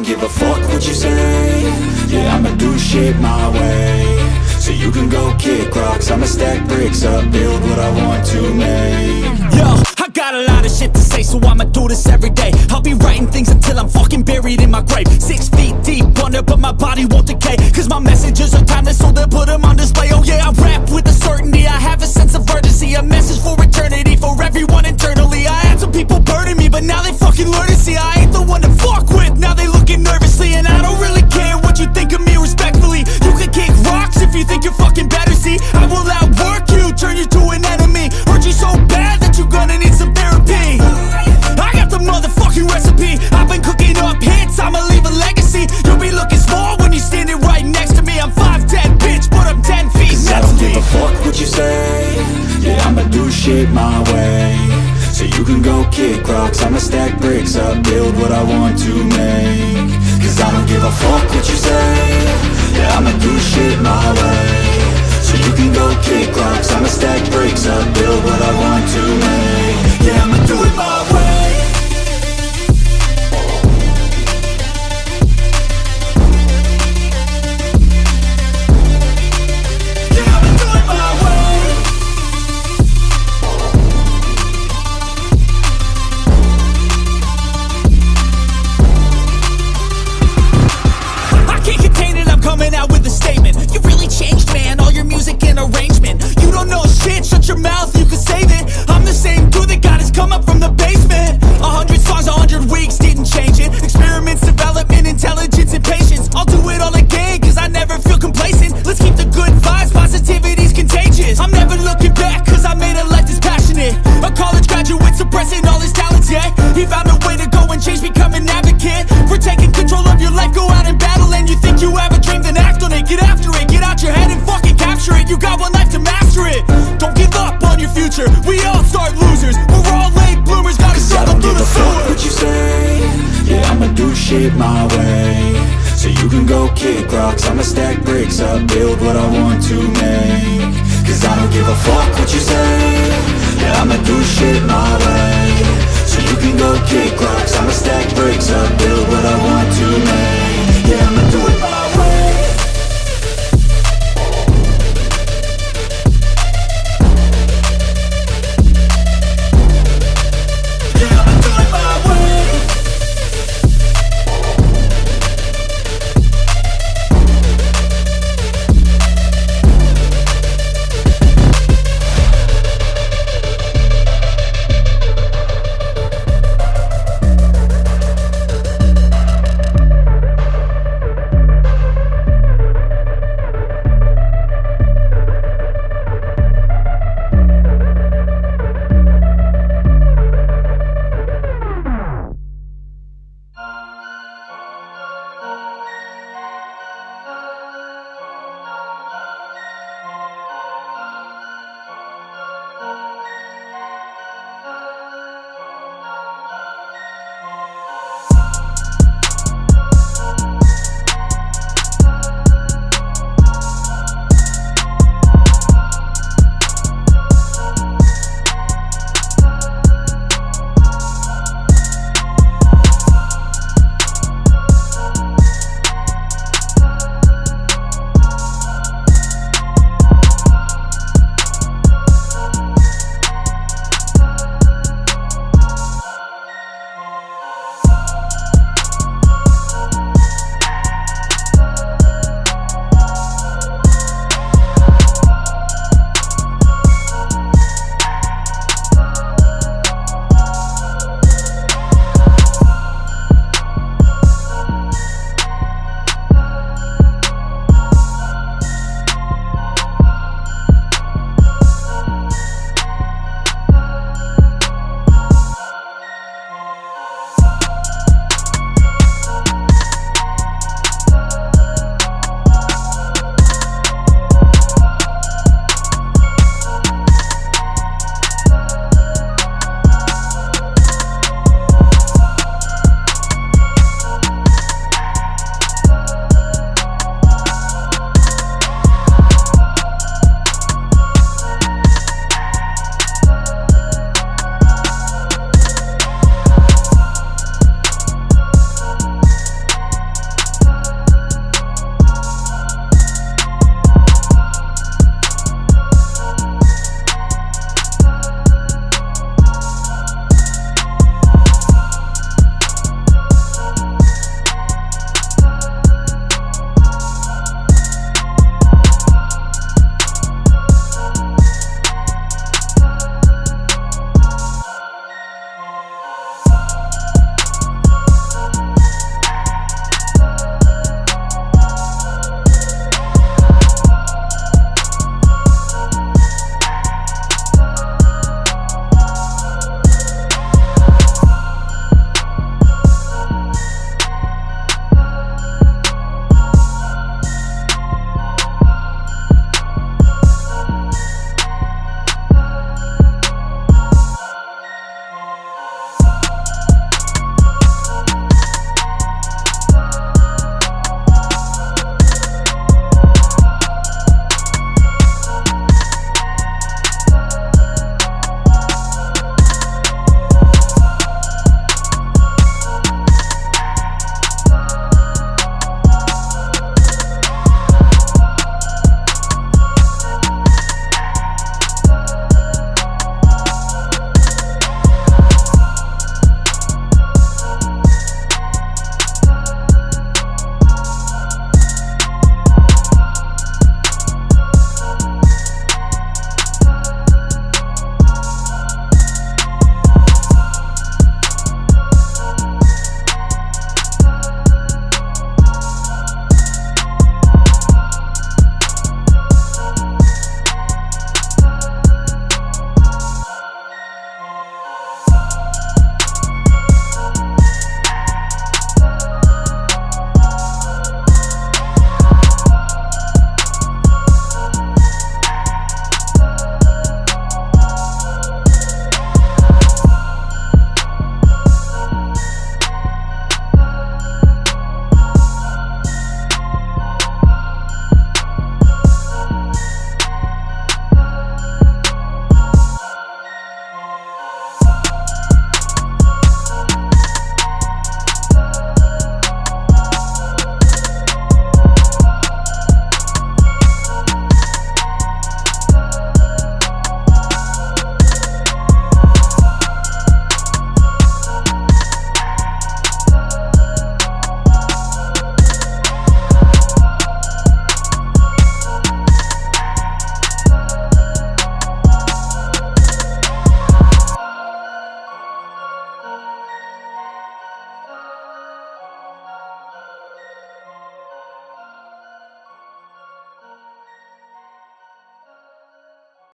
don't give a fuck what you say. Yeah, I'ma do shit my way. So you can go kick rocks, I'ma stack bricks up, build what I want to make. Yo, I got a lot of shit to say, so I'ma do this every day. I'll be writing things until I'm fucking buried in my grave. 6 feet deep under, but my body won't decay, cause my messages are timeless, so they'll put them on display. Oh yeah, I rap with a certainty, I have a sense of urgency, a message for eternity, for everyone internally. I had some people burning me, but now they fucking learn to see I ain't the one to fuck with, now they looking nervously. And I don't really care what you think of me, respectfully. You can kick rocks if you think you're fucking better, see I will outwork you, turn you to an enemy. Hurt you so bad that you're gonna need some therapy. I got the motherfucking recipe, I've been cooking up hits, I'ma leave a legacy. You'll be looking small when you're standing right next to me. I'm 5'10", bitch, but I'm 10 feet next to me. I don't give a fuck what you say. Yeah, I'ma do shit my way. So you can go kick rocks, I'ma stack bricks up, build what I want to make. Cause I don't give a fuck what you say. Yeah, I'ma do shit my way. So you can go kick rocks, I'ma stack bricks up, build what I want to make. Yeah, I'ma do it my way. Coming out with a statement. You really changed, man, all your music and arrangement. You don't know shit, shut your mouth, you can save it. I'm the same dude that got his come up from the basement. 100 songs, 100 weeks, didn't change it. Experiments, development, intelligence, and patience. I'll do it all again, cause I never feel complacent. Let's keep the good vibes, positivity's contagious. I'm never looking back, cause I made a life that's passionate. A college graduate suppressing all his talents, yeah. He found a way to go and change, become an advocate for taking control of your life, go out and battle. And you think you have a dream, then act on it, get after it, get out your head and fucking capture it. You got one life to master it. Don't give up on your future, we all start losers. We're all late bloomers, gotta struggle through the sewer. What you say? Yeah, I'ma do shit my way. So you can go kick rocks, I'ma stack bricks up, build what I want to make. Cause I don't give a fuck what you say. Yeah, I'ma do shit my way. So you can go kick rocks, I'ma stack bricks up, build what I want to make.